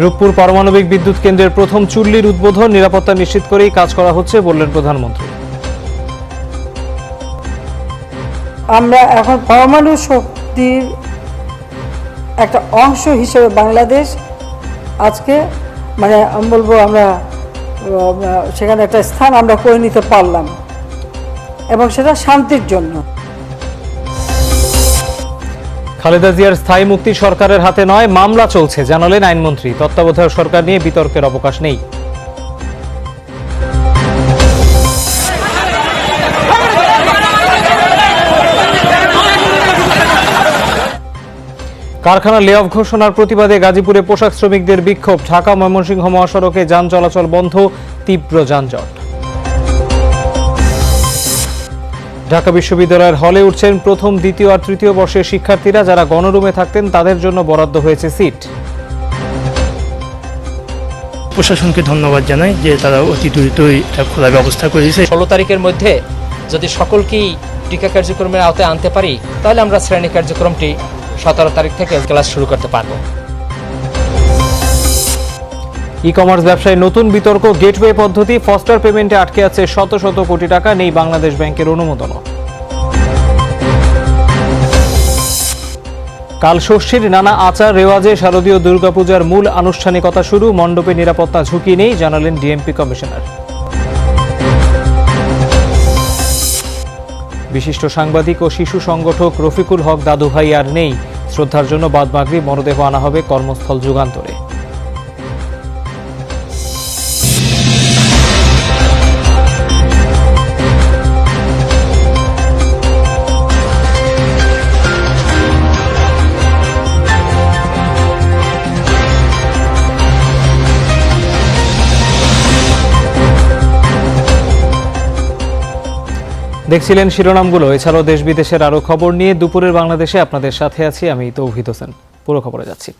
রূপপুর পারমাণবিক বিদ্যুৎ কেন্দ্রের প্রথম চুল্লির উদ্বোধন নিরাপত্তা নিশ্চিত করেই কাজ করা হচ্ছে বললেন প্রধানমন্ত্রী। আমরা এখন পরমাণু শক্তির একটা অংশ হিসেবে বাংলাদেশ আজকে আমি বলবো আমরা সেখানে একটা স্থান আমরা করে নিতে পারলাম এবং সেটা শান্তির জন্য। খালেদা জিয়ার স্থায়ী মুক্তি সরকারের হাতে নয়, মামলা চলছে জানালেন আইনমন্ত্রী। তত্ত্বাবধায়ক সরকার নিয়ে বিতর্কের অবকাশ নেই। কারখানা লে অফ ঘোষণার প্রতিবাদে গাজীপুরে পোশাক শ্রমিকদের বিক্ষোভ। ঢাকা ময়মনসিংহ মহাসড়কে যান চলাচল বন্ধ, তীব্র যানজট। ঢাকা বিশ্ববিদ্যালয়ের হলে উঠছেন প্রথম, দ্বিতীয় আর তৃতীয় বর্ষের শিক্ষার্থীরা। যারা গণরুমে থাকতেন তাদের জন্য বরাদ্দ হয়েছে সিট। প্রশাসনকে ধন্যবাদ জানাই যে তারা অতি দ্রুতই এটা খোলার ব্যবস্থা করেছে। 16 তারিখের মধ্যে যদি সকলকেই টিকা কার্যক্রমের আওতায় আনতে পারি, তাহলে আমরা শ্রেণী কার্যক্রমটি 17 তারিখ থেকে ক্লাস শুরু করতে পারব। ই কমার্স ব্যবসায় নতুন বিতর্ক। গেটওয়ে পদ্ধতি, ফস্টার পেমেন্টে আটকে আছে শত শত কোটি টাকা, নেই বাংলাদেশ ব্যাংকের অনুমোদন। কাল ষষ্ঠীর নানা আচার রেওয়াজে শারদীয় দুর্গাপূজার মূল আনুষ্ঠানিকতা শুরু। মণ্ডপে নিরাপত্তা ঝুঁকি নেই জানালেন ডিএমপি কমিশনার। বিশিষ্ট সাংবাদিক ও শিশু সংগঠক রফিকুল হক দাদুভাই আর নেই। শ্রদ্ধার জন্য বাদ-বাকরি মরদেহ আনা হবে কর্মস্থল যুগান্তরে। দেখছিলেন শিরোনামগুলো। এছাড়াও দেশ বিদেশের আরো খবর নিয়ে দুপুরের বাংলাদেশে আপনাদের সাথে আছি আমি তৌহিদ হোসেন। পুরো খবরে যাচ্ছি।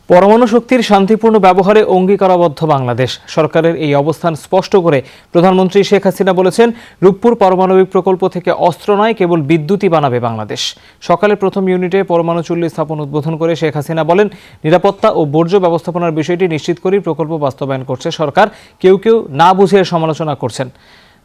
পরমাণু শক্তির শান্তিপূর্ণ ব্যবহারে অঙ্গীকারাবদ্ধ বাংলাদেশ। সরকারের এই অবস্থান স্পষ্ট করে প্রধানমন্ত্রী শেখ হাসিনা বলেছেন, রূপপুর পারমাণবিক প্রকল্প থেকে অস্ত্র নয়, কেবল বিদ্যুৎই বানাবে বাংলাদেশ। সকালে প্রথম ইউনিটে পরমাণু চুল্লি স্থাপন উদ্বোধন করে শেখ হাসিনা বলেন, নিরাপত্তা ও বর্জ্য ব্যবস্থাপনার বিষয়টি নিশ্চিত করেই প্রকল্প বাস্তবায়ন করছে সরকার। কেউ কেউ না বুঝে সমালোচনা করছেন।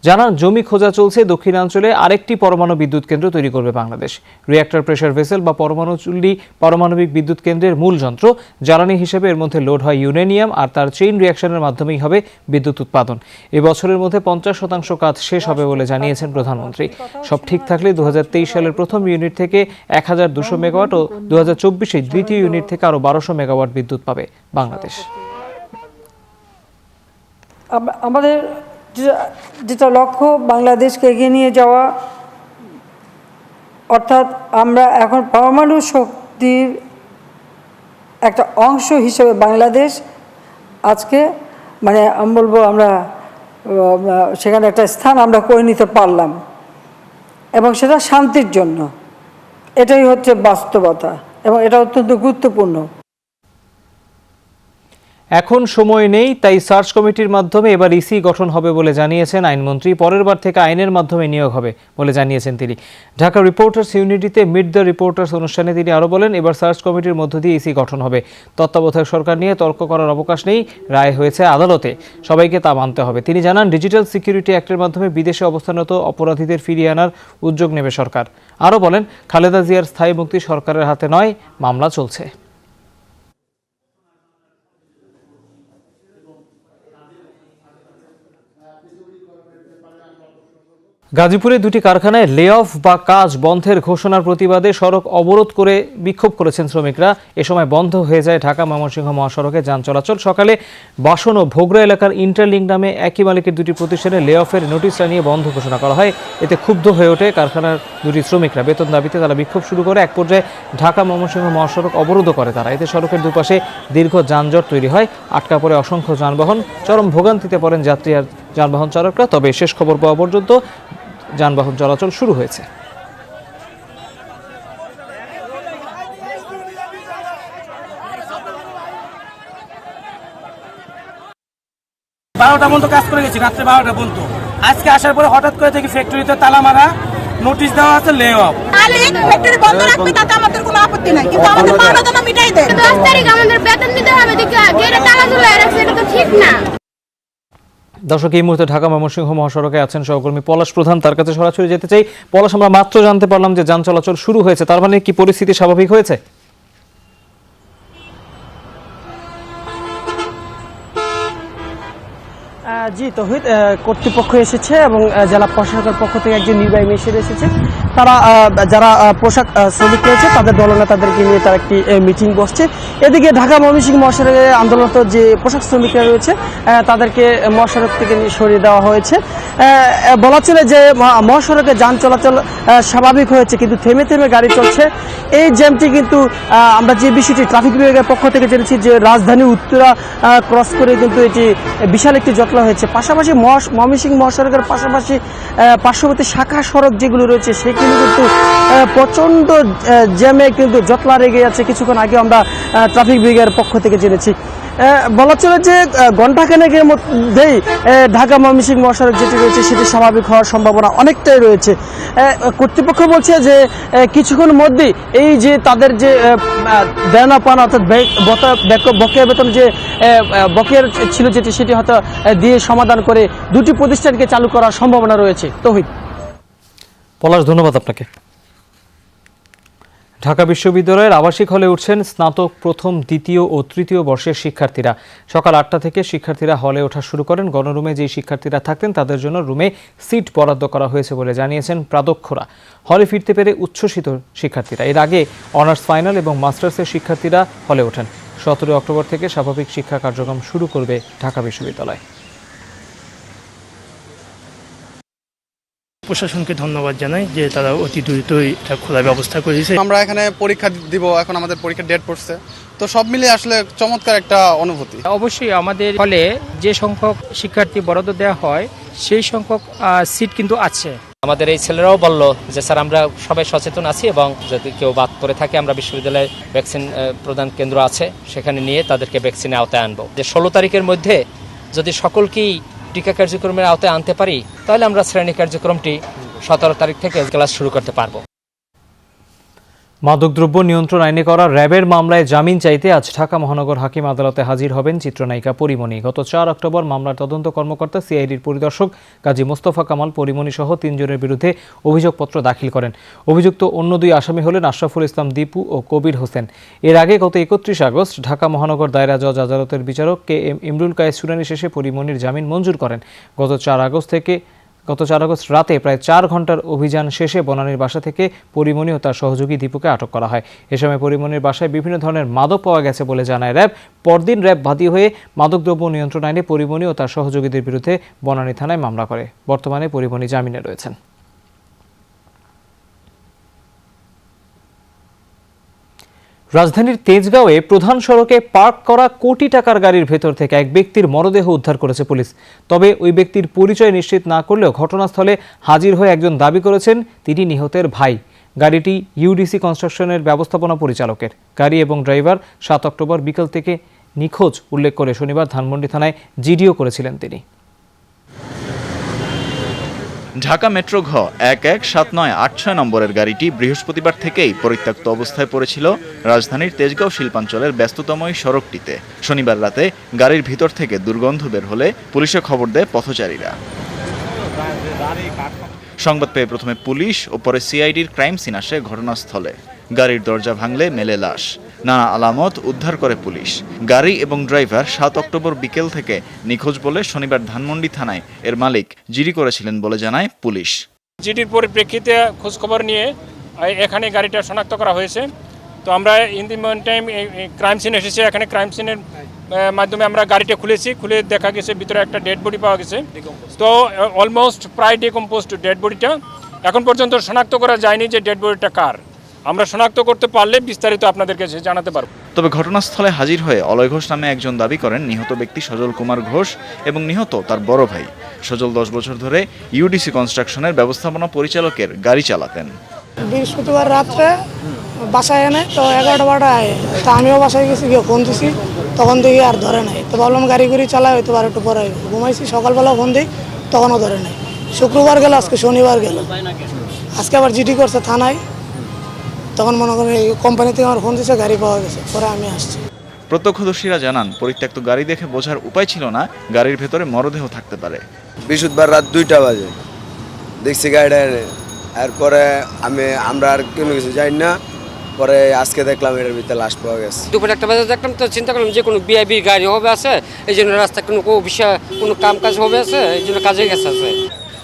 জানান, জমি খোঁজা চলছে। দক্ষিণাঞ্চলে আরেকটি পরমাণু বিদ্যুৎ কেন্দ্র তৈরি করবে বাংলাদেশ। রিঅ্যাক্টর প্রেসার ভেসেল বা পরমাণু চুল্লি পারমাণবিক বিদ্যুৎ কেন্দ্রের মূল যন্ত্র। জ্বালানি হিসেবে এর মধ্যে লোড হয় ইউরেনিয়াম, আর তার চেইন রিঅ্যাকশনের মাধ্যমেই হবে বিদ্যুৎ উৎপাদন। এবছরের মধ্যে 50% কাজ শেষ হবে বলে জানিয়েছেন প্রধানমন্ত্রী। সব ঠিক থাকলে 2023 সালের প্রথম ইউনিট থেকে 1200 মেগাওয়াট ও 2024-এ দ্বিতীয় ইউনিট থেকে আরও 1200 মেগাওয়াট বিদ্যুৎ পাবে বাংলাদেশ। আমাদের যেটা লক্ষ্য, বাংলাদেশকে এগিয়ে নিয়ে যাওয়া, অর্থাৎ আমরা এখন পরমাণু শক্তির একটা অংশ হিসেবে বাংলাদেশ আজকে আমি বলবো আমরা সেখানে একটা স্থান আমরা করে নিতে পারলাম এবং সেটা শান্তির জন্য। এটাই হচ্ছে বাস্তবতা এবং এটা অত্যন্ত গুরুত্বপূর্ণ। এখন সময় নেই, তাই সার্চ কমিটির মাধ্যমে এবার ইসি গঠন হবে বলে জানিয়েছেন আইনমন্ত্রী। পরের বার থেকে আইনের মাধ্যমে নিয়োগ হবে বলে জানিয়েছেন তিনি। ঢাকা রিপোর্টার্স ইউনিটিতে মিট দ্য রিপোর্টার্স অনুষ্ঠানে তিনি আরও বলেন, এবার সার্চ কমিটির মধ্য দিয়ে ইসি গঠন হবে। তত্ত্বাবধায়ক সরকার নিয়ে তর্ক করার অবকাশ নেই, রায় হয়েছে আদালতে, সবাইকে তা মানতে হবে। তিনি জানান, ডিজিটাল সিকিউরিটি অ্যাক্টের মাধ্যমে বিদেশে অবস্থানরত অপরাধীদের ফিরিয়ে আনার উদ্যোগ নেবে সরকার। আরও বলেন, খালেদা জিয়ার স্থায়ী মুক্তি সরকারের হাতে নয়, মামলা চলছে। গাজীপুরে দুটি কারখানায় লে অফ বা কাজ বন্ধের ঘোষণার প্রতিবাদে সড়ক অবরোধ করে বিক্ষোভ করেছেন শ্রমিকরা। এ সময় বন্ধ হয়ে যায় ঢাকা ময়মনসিংহ মহাসড়কে যান চলাচল। সকালে বাসন ও ভোগড়া এলাকার ইন্টারলিঙ্ক নামে একই মালিকের দুটি প্রতিষ্ঠানে লে অফের নোটিশ জানিয়ে বন্ধ ঘোষণা করা হয়। এতে ক্ষুব্ধ হয়ে ওঠে কারখানার দুটি শ্রমিকরা। বেতন দাবিতে তারা বিক্ষোভ শুরু করে। এক পর্যায়ে ঢাকা ময়মনসিংহ মহাসড়ক অবরোধ করে তারা। এতে সড়কের দুপাশে দীর্ঘ যানজট তৈরি হয়। আটকা পড়ে অসংখ্য যানবাহন। চরম ভোগান্তিতে পড়েন যাত্রী আর যানবাহন চালকরা। তবে শেষ খবর পাওয়া পর্যন্ত যানবাহন চলাচল শুরু হয়েছে। 12টা পর্যন্ত কাজ করে গেছি, রাত্রে 12টা পর্যন্ত। আজকে আসার পরে হঠাৎ করে দেখি ফ্যাক্টরিতে তালা মারা, নোটিশ দেওয়া আছে লে অফ। মালিক ফ্যাক্টরি বন্ধ রাখবে, তাতে আমাদের কোনো আপত্তি নাই, কিন্তু আমাদের মানদণ্ড মিটাই দেয়। 10 তারিখ আমাদের বেতন দিতে হবে, দর্শক, এই মুহূর্তে ঢাকা ময়মনসিংহ মহাসড়কে আছেন সহকর্মী পলাশ প্রধান, তার কাছে সরাসরি যেতে চাই। পলাশ, আমরা মাত্র জানতে পারলাম যে যান চলাচল শুরু হয়েছে, তার মানে কি পরিস্থিতি স্বাভাবিক হয়েছে? জি তৌহিদ, কর্তৃপক্ষ এসেছে এবং জেলা প্রশাসকের পক্ষ থেকে একজন নির্বাহী ম্যাজিস্ট্রেট এসেছে। তারা যারা পোশাক শ্রমিক রয়েছে তাদের দলনেতাদেরকে নিয়ে তারা একটি মিটিং বসছে। এদিকে ঢাকা ময়মনসিংহ মহাসড়কে আন্দোলনরত যে পোশাক শ্রমিকরা রয়েছে তাদেরকে মহাসড়ক থেকে সরিয়ে দেওয়া হয়েছে। বলা চলে যে মহাসড়কে যান চলাচল স্বাভাবিক হয়েছে, কিন্তু থেমে থেমে গাড়ি চলছে। এই জ্যামটি কিন্তু আমরা যে বিষয়টি ট্রাফিক বিভাগের পক্ষ থেকে জেনেছি যে রাজধানী উত্তরা ক্রস করে কিন্তু এটি বিশাল একটি জটলা হয়েছে। পাশাপাশি ময়মনসিংহ মহাসড়কের পাশাপাশি পার্শ্ববর্তী শাখা সড়ক যেগুলো রয়েছে সেগুলো কিন্তু প্রচণ্ড জ্যামে কিন্তু জটলা লেগে যাচ্ছে। কিছুক্ষণ আগে আমরা ট্রাফিক বিভাগের পক্ষ থেকে জেনেছি। বলা চলে যে ঘণ্টাখানেকের মধ্যেই ঢাকা ময়মনসিংহ মহাসড়ক যেটি রয়েছে সেটি স্বাভাবিক হওয়ার সম্ভাবনা অনেকটাই রয়েছে। কর্তৃপক্ষ বলছে যে কিছুক্ষণ মধ্যেই এই যে তাদের যে দেনা পাওনা অর্থাৎ বকেয়া বেতন যে বকেয়ার ছিল যেটি সেটি হয়তো দিয়ে সমাধান করে দুটি প্রতিষ্ঠানকে চালু করার সম্ভাবনা রয়েছে। তৌহিদ। পলাশ, ধন্যবাদ আপনাকে। ঢাকা বিশ্ববিদ্যালয়ের আবাসিক হলে উঠছেন স্নাতক প্রথম, দ্বিতীয় ও তৃতীয় বর্ষের শিক্ষার্থীরা। সকাল 8টা থেকে শিক্ষার্থীরা হলে ওঠা শুরু করেন। গণরুমে যে শিক্ষার্থীরা থাকতেন তাদের জন্য রুমে সিট বরাদ্দ করা হয়েছে বলে জানিয়েছেন প্রাধ্যক্ষরা। হলে ফিরতে পেরে উচ্ছ্বসিত শিক্ষার্থীরা। এর আগে অনার্স ফাইনাল এবং মাস্টার্সের শিক্ষার্থীরা হলে ওঠেন। 17 অক্টোবর থেকে স্বাভাবিক শিক্ষা কার্যক্রম শুরু করবে ঢাকা বিশ্ববিদ্যালয়। প্রশাসনকে ধন্যবাদ জানাই যে তারা অতি দ্রুতই এটা খোলার ব্যবস্থা করেছে। আমরা এখানে পরীক্ষা দিব, এখন আমাদের পরীক্ষার ডেট পড়ছে, তো সব মিলিয়ে আসলে চমৎকার একটা অনুভূতি। অবশ্যই আমাদের ফলে যে সংখ্যক শিক্ষার্থী বরাদ্দ দেওয়া হয় সেই সংখ্যক সিট কিন্তু আছে। আমাদের এই ছেলেরাও বলল যে স্যার আমরা সবাই সচেতন আছি এবং যদি কেউ বাদ পড়ে থাকে আমরা বিশ্ববিদ্যালয়ে ভ্যাকসিন প্রদান কেন্দ্র আছে সেখানে নিয়ে তাদেরকে ভ্যাকসিনের আওতায় আনবো। যে 16 তারিখের মধ্যে যদি সকলকেই টিকা কার্যক্রমের আওতায় আনতে পারি তাহলে আমরা শ্রেণী কার্যক্রমটি 17 তারিখ থেকে ক্লাস শুরু করতে পারবো। মাদকদ্রব্য নিয়ন্ত্রণ আইনে করা র্যাবের মামলায় জামিন চাইতে আজ ঢাকা মহানগর হাকিম আদালতে হাজির হবেন চিত্রনায়িকা পরিমণি। গত 4 অক্টোবর মামলার তদন্ত কর্মকর্তা সিআইডির পরিদর্শক কাজী মোস্তফা কামাল পরিমণি সহ 3 জনের বিরুদ্ধে অভিযোগপত্র দাখিল করেন। অভিযুক্ত অন্য 2 আসামি হলেন আশরাফুল ইসলাম দীপু ও কবির হোসেন। এর আগে গত 31 আগস্ট ঢাকা মহানগর দায়রা জজ আদালতের বিচারক KM ইমরুল কায়েস শুনানি শেষে পরিমণির জামিন মঞ্জুর করেন। গত 4 আগস্ট রাতে প্রায় 4 ঘন্টার অভিযান শেষে বনানীর বাসা থেকে পরিমণি ও তার সহযোগী দীপুকে আটক করা হয়। এ সময় পরিমণির বাসায় বিভিন্ন ধরনের মাদক পাওয়া গেছে বলে জানায় র্যাব। পরদিন র্যাব বাদী হয়ে মাদকদ্রব্য নিয়ন্ত্রণ আইনে পরিমণি ও তার সহযোগীদের বিরুদ্ধে বনানী থানায় মামলা করে। বর্তমানে পরিমণি জামিনে রয়েছেন। রাজধানীর তেজগাঁওয়ে প্রধান সড়কে পার্ক করা কোটি টাকার গাড়ির ভেতর থেকে এক ব্যক্তির মরদেহ উদ্ধার করেছে পুলিশ। তবে ওই ব্যক্তির পরিচয় নিশ্চিত না করলেও ঘটনাস্থলে হাজির হয়ে একজন দাবি করেছেন তিনি নিহতের ভাই। গাড়িটি ইউডিসি কনস্ট্রাকশনের ব্যবস্থাপনা পরিচালকের গাড়ি এবং ড্রাইভার 7 অক্টোবর বিকেল থেকে নিখোঁজ উল্লেখ করে শনিবার ধানমন্ডি থানায় জিডিও করেছিলেন তিনি। ঢাকা মেট্রো ঘ 117986 নম্বরের গাড়িটি বৃহস্পতিবার থেকেই পরিত্যক্ত অবস্থায় পড়েছিল রাজধানীর তেজগাঁও শিল্পাঞ্চলের ব্যস্ততম এই সড়কটিতে। শনিবার রাতে গাড়ির ভিতর থেকে দুর্গন্ধ বের হলে পুলিশে খবর দেয় পথচারীরা। সংবাদ পেয়ে প্রথমে পুলিশ ও পরে সিআইডির ক্রাইম সিন আসে ঘটনাস্থলে। গাড়ির দরজা ভাঙলে মেলে লাশ। নানা আলামত উদ্ধার করে পুলিশ। গাড়ি এবং ড্রাইভার 7 অক্টোবর বিকেল থেকে নিখোঁজ বলে শনিবার ধানমন্ডি থানায় এর মালিক জিডি করেছিলেন বলে জানায় পুলিশ। জিডির পরিপ্রেক্ষিতে খোঁজখবর নিয়ে এখানে গাড়িটা শনাক্ত করা হয়েছে। তো আমরা in the mean time crime scene এসেছে। এখানে ক্রাইম সিনের মাধ্যমে আমরা গাড়িটা খুলে দেখা গেছে ভিতরে একটা ডেড বডি পাওয়া গেছে। তো অলমোস্ট প্রায় ডিকম্পোজড ডেড বডিটা। এখন পর্যন্ত শনাক্ত করা যায়নি যে ডেড বডিটা কার। আমরা শনাক্ত করতে পারলে বিস্তারিত আপনাদের কাছে জানাতে পারব। তবে ঘটনাস্থলে হাজির হয়ে অলয় ঘোষ নামে একজন দাবি করেন নিহত ব্যক্তি সজল কুমার ঘোষ এবং নিহত তার বড় ভাই। সজল 10 বছর ধরে ইউডিসি কনস্ট্রাকশনের ব্যবস্থাপনা পরিচালকের গাড়ি চালাতেন। বৃহস্পতিবার রাত্রে বাসায় এনে তো 11টা তো আমিও বাসায় গেছি, গিয়ে ফোন দিছি, তখন দেখি আর ধরে নাই। তো ভাবলাম গাড়ি চালায় হয়তো আর একটু পরে ঘুমাইছি। সকালবেলা ফোন দিই, তখনও ধরে নাই। শুক্রবার গেল, আজকে শনিবার গেল, আজকে আবার জিডি করছে থানায়। তখন মনে করেন এই কোম্পানি থেকে আমার ফোন দিচ্ছে গাড়ি পাওয়া গেছে, পরে আমি আসছি। প্রত্যক্ষদর্শীরা জানান, পরিত্যক্ত গাড়ি দেখে বোঝার উপায় ছিল না গাড়ির ভেতরে মরদেহ থাকতে পারে। বৃহস্পতিবার রাত 2টা বাজে দেখছি গাড়িটা, এরপরে আমরা আর কোনো কিছু জানি না, পরে আজকে দেখলাম এটার ভিতরে লাশ পাওয়া গেছে। দুপুরে 1টা বাজে দেখলাম, তো চিন্তা করলাম যে কোনো বিআইবি গাড়ি হবে আছে, এই জন্য রাস্তায় কোনো বিষয় কোনো কাম কাজ হবে আছে, এই জন্য কাজে গেছে আছে।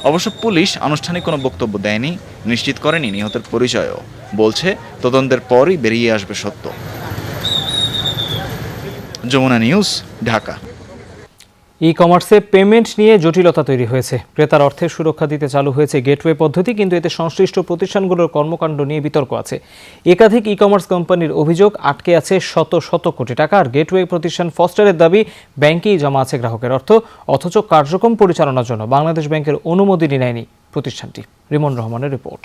অবশ্য পুলিশ আনুষ্ঠানিক কোনো বক্তব্য দেয়নি, নিশ্চিত করেনি নিহতের পরিচয়ও। বলছে তদন্তের পরই বেরিয়ে আসবে সত্য। যমুনা নিউজ, ঢাকা। ই কমার্সে পেমেন্ট নিয়ে জটিলতা তৈরি হয়েছে। ক্রেতার অর্থের সুরক্ষা দিতে চালু হয়েছে গেটওয়ে পদ্ধতি, কিন্তু এতে সংশ্লিষ্ট প্রতিষ্ঠানগুলোর কর্মকাণ্ড নিয়ে বিতর্ক আছে। একাধিক ই কমার্স কোম্পানির অভিযোগ আটকে আছে শত শত কোটি টাকা। আর গেটওয়ে প্রতিষ্ঠান ফস্টারের দাবি, ব্যাংকেই জমা আছে গ্রাহকের অর্থ, অথচ কার্যক্রম পরিচালনার জন্য বাংলাদেশ ব্যাংকের অনুমোদনই নেয়নি প্রতিষ্ঠানটি। রিমন রহমানের রিপোর্ট।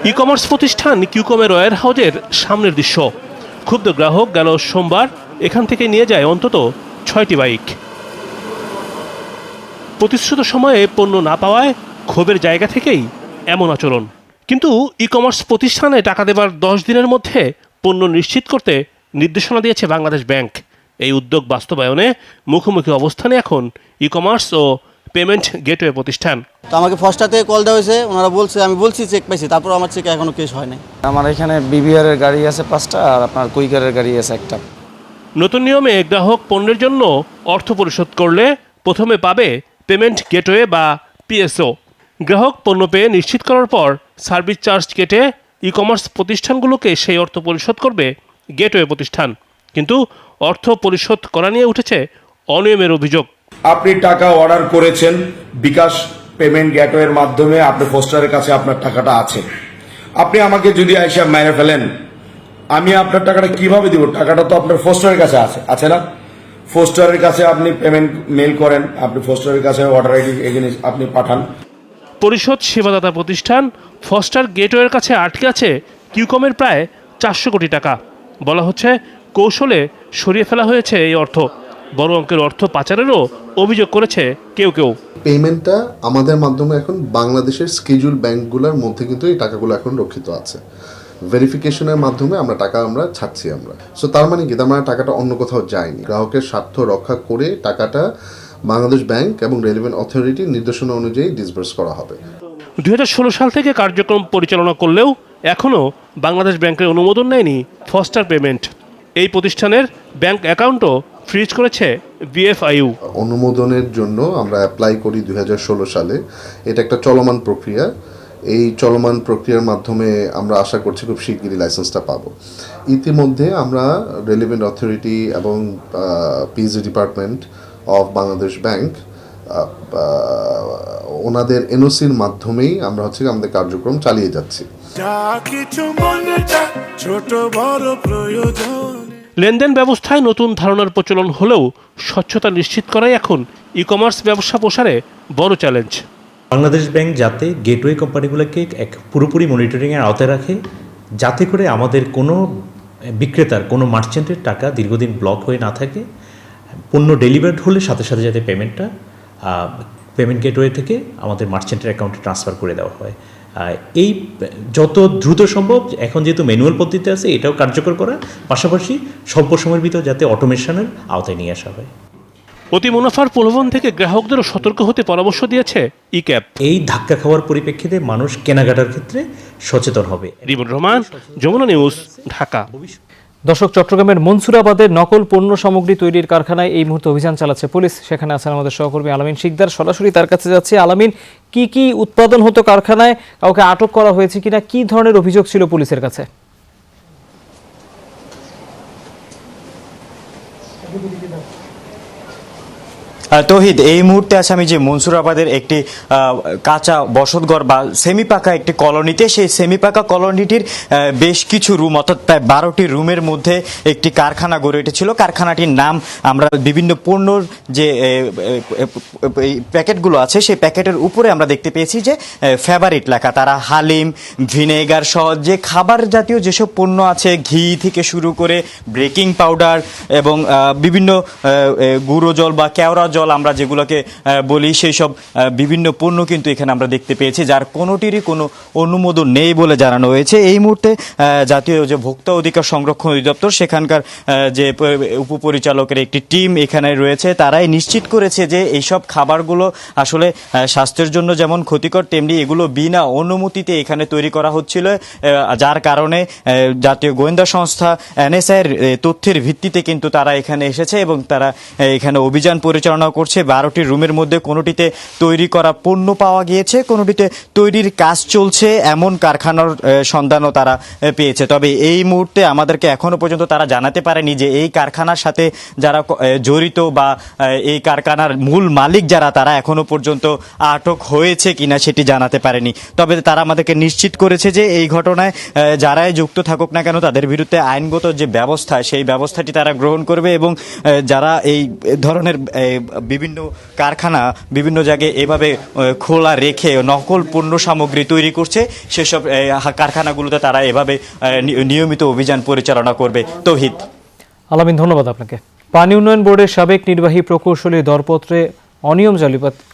ই কমার্স প্রতিষ্ঠান কিউকমের ওয়্যার হাউজের সামনের দৃশ্য। ক্ষুব্ধ গ্রাহক গেল সোমবার এখান থেকে নিয়ে যায় অন্তত 6টি বাইক। প্রতিশ্রুত সময়ে পণ্য না পাওয়ায় ক্ষোভের জায়গা থেকেই এমন আচরণ। কিন্তু ই কমার্স প্রতিষ্ঠানে টাকা দেবার 10 দিনের মধ্যে পণ্য নিশ্চিত করতে নির্দেশনা দিয়েছে বাংলাদেশ ব্যাংক। এই উদ্যোগ বাস্তবায়নে মুখোমুখি অবস্থানে এখন ই কমার্স ও পেমেন্ট গেটওয়ে প্রতিষ্ঠান। তো আমাকে ফার্স্টটাতে কল দেওয়া হয়েছে, ওনারা বলছে, আমি বলছি চেক পাইছি, তারপর আমার চেক এখনো কেস হয় নাই। আমার এখানে বিবিআরের গাড়ি আছে 5টা, আর আপনার কুইকারের গাড়ি আছে 1টা। নতুন নিয়মে গ্রাহক পণ্যের জন্য অর্থ পরিশোধ করলে প্রথমে পাবে পেমেন্ট গেটওয়ে বা পিএসও। গ্রাহক পণ্য পেয়ে নিশ্চিত করার পর সার্ভিস চার্জ কেটে ই কমার্স প্রতিষ্ঠানগুলোকে সেই অর্থ পরিশোধ করবে গেটওয়ে প্রতিষ্ঠান। কিন্তু অর্থ পরিশোধ করা নিয়ে উঠেছে অনিয়মের অভিযোগ। আপনি টাকা অর্ডার করেছেন বিকাশ পেমেন্ট গেটওয়ের মাধ্যমে, আপনার পোস্টারের কাছে আপনার টাকাটা আছে। আপনি আমাকে যদি আইসা মেরে ফেলেন, আমি আপনার টাকাটা কিভাবে দিব? টাকাটা তো আপনার পোস্টারের কাছে আছে না? পোস্টারের কাছে আপনি পেমেন্ট মেল করেন, আপনি পোস্টারের কাছে অর্ডার আইডি এখানে আপনি পাঠান। পরিশোধ সেবাদাতা প্রতিষ্ঠান ফস্টার গেটওয়ের কাছে আটকে আছে কিউকমের প্রায় 400 কোটি টাকা। বলা হচ্ছে কৌশলে সরিয়ে ফেলা হয়েছে এই অর্থ। বড় অঙ্কের অর্থ পাচারেরও অভিযোগ করেছে কেউ কেউ। পেমেন্টটা আমাদের মাধ্যমে এখন বাংলাদেশের স্কেজুল ব্যাংকগুলোর মধ্যে কিন্তু এই টাকাগুলো এখন রক্ষিত আছে। ভেরিফিকেশনের মাধ্যমে আমরা ছাড়ছি আমরা। সো তার মানে কি, তার মানে টাকাটা অন্য কোথাও যায়নি। গ্রাহকের স্বার্থ রক্ষা করে টাকাটা বাংলাদেশ ব্যাংক এবং রেলিভেন্ট অথরিটির নির্দেশনা অনুযায়ী ডিসবার্স করা হবে। 2016 সাল থেকে কার্যক্রম পরিচালনা করলেও এখনও বাংলাদেশ ব্যাংকের অনুমোদন নেয়নি ফস্টার পেমেন্ট। এই প্রতিষ্ঠানের ব্যাংক অ্যাকাউন্টও ফ্রিজ করেছে বিএফআইইউ। অনুমোদনের জন্য আমরা অ্যাপ্লাই করি 2016 সালে। এটা একটা চলমান প্রক্রিয়া। এই চলমান প্রক্রিয়ার মাধ্যমে আমরা আশা করছি খুব শিগগিরই লাইসেন্সটা পাবো। ইতিমধ্যে আমরা রেলিভেন্ট অথরিটি এবং PSD department of Bangladesh bank ওনাদের এনওসির মাধ্যমেই আমরা আমাদের কার্যক্রম চালিয়ে যাচ্ছি। লেনদেন ব্যবস্থায় নতুন ধারণার প্রচলন হলেও স্বচ্ছতা নিশ্চিত করাই এখন ই কমার্স ব্যবসা প্রসারে বড় চ্যালেঞ্জ। বাংলাদেশ ব্যাংক যাতে গেটওয়ে কোম্পানিগুলোকে এক পুরোপুরি মনিটরিংয়ের আওতায় রাখে, যাতে করে আমাদের কোনো বিক্রেতার, কোনো মার্চেন্টের টাকা দীর্ঘদিন ব্লক হয়ে না থাকে। পণ্য ডেলিভার্ড হলে সাথে সাথে যাতে পেমেন্টটা পেমেন্ট গেটওয়ে থেকে আমাদের মার্চেন্টের অ্যাকাউন্টে ট্রান্সফার করে দেওয়া হয়। এই যত দ্রুত সম্ভব, এখন যেহেতু ম্যানুয়াল পদ্ধতি আছে, এটাও কার্যকর করা, পাশাপাশি স্বল্প সময়ের ভিতর যাতে অটোমেশনের আওতায় নিয়ে আসা হয়। অতি মুনাফার প্রলোভন থেকে গ্রাহকদেরও সতর্ক হতে পরামর্শ দিয়েছে ইক্যাপ। এই ধাক্কা খাওয়ার পরিপ্রেক্ষিতে মানুষ কেনাকাটার ক্ষেত্রে সচেতন হবে। রিমন রহমান, যমুনা নিউজ, ঢাকা। দর্শক, চট্টগ্রামের মনসুরাবাদের নকল পণ্য সামগ্রী তৈরির কারখানায় এই মুহূর্তে অভিযান চালাচ্ছে পুলিশ। সেখানে আছেন আমাদের সহকর্মী আলামিন শিকদার। সরাসরি তার কাছে যাচ্ছে। আলামিন, কি কি উৎপাদন হতো কারখানায়? কাউকে আটক করা হয়েছে কিনা? কি ধরনের অভিযোগ ছিল পুলিশের কাছে? তৌহিদ, এই মুহূর্তে আছে আমি যে মনসুরাবাদের একটি কাঁচা বসতঘর বা সেমি পাকা একটি কলোনিতে। সেই সেমি পাকা কলোনিটির বেশ কিছু রুম, অর্থাৎ প্রায় 12টি রুমের মধ্যে একটি কারখানা গড়ে উঠেছিল। কারখানাটির নাম আমরা বিভিন্ন পণ্যর যে প্যাকেটগুলো আছে সেই প্যাকেটের উপরে আমরা দেখতে পেয়েছি যে ফেভারিট লেখা। তারা হালিম, ভিনেগার সহ যে খাবার জাতীয় যেসব পণ্য আছে, ঘি থেকে শুরু করে বেকিং পাউডার এবং বিভিন্ন গুঁড়ো জল বা কেওড়া জল জল আমরা যেগুলোকে বলি, সেই সব বিভিন্ন পণ্য কিন্তু এখানে আমরা দেখতে পেয়েছি, যার কোনোটিরই কোনো অনুমোদন নেই বলে জানানো হয়েছে। এই মুহূর্তে জাতীয় যে ভোক্তা অধিকার সংরক্ষণ অধিদপ্তর, সেখানকার যে উপপরিচালকের একটি টিম এখানে রয়েছে, তারাই নিশ্চিত করেছে যে এইসব খাবারগুলো আসলে স্বাস্থ্যের জন্য যেমন ক্ষতিকর, তেমনি এগুলো বিনা অনুমতিতে এখানে তৈরি করা হচ্ছিল, যার কারণে জাতীয় গোয়েন্দা সংস্থা NSA-এর তথ্যের ভিত্তিতে কিন্তু তারা এখানে এসেছে এবং তারা এখানে অভিযান পরিচালনা করছে। 12টি রুমের মধ্যে কোনোটিতে তৈরি করা পণ্য পাওয়া গিয়েছে, কোনোটিতে তৈরির কাজ চলছে, এমন কারখানার সন্ধানও তারা পেয়েছে। তবে এই মুহূর্তে আমাদেরকে এখনো পর্যন্ত তারা জানাতে পারেনি যে এই কারখানার সাথে যারা জড়িত বা এই কারখানার মূল মালিক যারা, তারা এখনো পর্যন্ত আটক হয়েছে কিনা সেটি জানাতে পারেনি। তবে তারা আমাদেরকে নিশ্চিত করেছে যে এই ঘটনায় যারাই যুক্ত থাকুক না কেন, তাদের বিরুদ্ধে আইনগত যে ব্যবস্থা, সেই ব্যবস্থাটি তারা গ্রহণ করবে এবং যারা এই ধরনের বিভিন্ন কারখানা বিভিন্ন জায়গায় এভাবে খোলা রেখে নকল পণ্য সামগ্রী তৈরি করছে, সেসব কারখানাগুলোতে তারা এভাবে নিয়মিত অভিযান পরিচালনা করবে। তৌহিদ। আলামিন, ধন্যবাদ আপনাকে। পানি উন্নয়ন বোর্ডের সাবেক নির্বাহী প্রকৌশলী দরপত্রে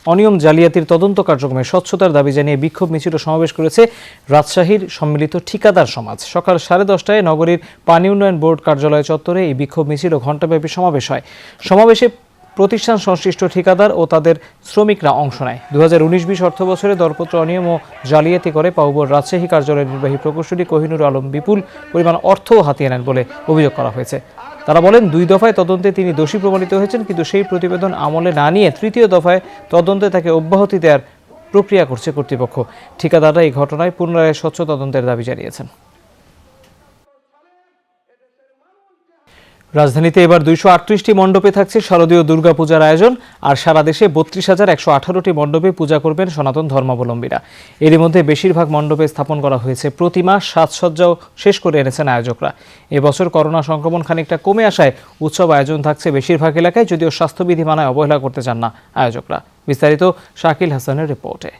অনিয়ম জালিয়াতির তদন্ত কার্যক্রমে স্বচ্ছতার দাবি জানিয়ে বিক্ষোভ মিছিল ও সমাবেশ করেছে রাজশাহীর সম্মিলিত ঠিকাদার সমাজ। সকাল 10:30টায় নগরীর পানি উন্নয়ন বোর্ড কার্যালয় চত্বরে এই বিক্ষোভ মিছিল ও ঘণ্টাব্যাপী সমাবেশ হয়। সমাবেশে প্রতিষ্ঠান সংশ্লিষ্ট ঠিকাদার ও তাদের শ্রমিকরা অংশ নেয়। 2019-20 অর্থ বছরে দরপত্র অনিয়ম ও জালিয়াতি করে পাউবোর রাজশাহী কার্যালয়ের নির্বাহী প্রকৌশলী কোহিনুর আলম বিপুল পরিমাণ অর্থও হাতিয়ে নেন বলে অভিযোগ করা হয়েছে। তারা বলেন, 2 দফায় তদন্তে তিনি দোষী প্রমাণিত হয়েছেন, কিন্তু সেই প্রতিবেদন আমলে না নিয়ে 3য় দফায় তদন্তে তাকে অব্যাহতি দেওয়ার প্রক্রিয়া করছে কর্তৃপক্ষ। ঠিকাদাররা এই ঘটনায় পুনরায় স্বচ্ছ তদন্তের দাবি জানিয়েছেন। রাজধানীতে এবার 238টি মণ্ডপে থাকছে শারদীয় দুর্গাপূজার আয়োজন, আর সারা দেশে 32,118টি মণ্ডপে পূজা করবেন সনাতন ধর্মাবলম্বীরা। এরই মধ্যে বেশিরভাগ মণ্ডপে স্থাপন করা হয়েছে প্রতিমা, সাজসজ্জাও শেষ করে এনেছেন আয়োজকরা। এবছর করোনা সংক্রমণ খানিকটা কমে আসায় উৎসব আয়োজন থাকছে বেশিরভাগ এলাকায়, যদিও স্বাস্থ্যবিধি মানায় অবহেলা করতে চান না আয়োজকরা। বিস্তারিত শাকিল হাসানের রিপোর্টে।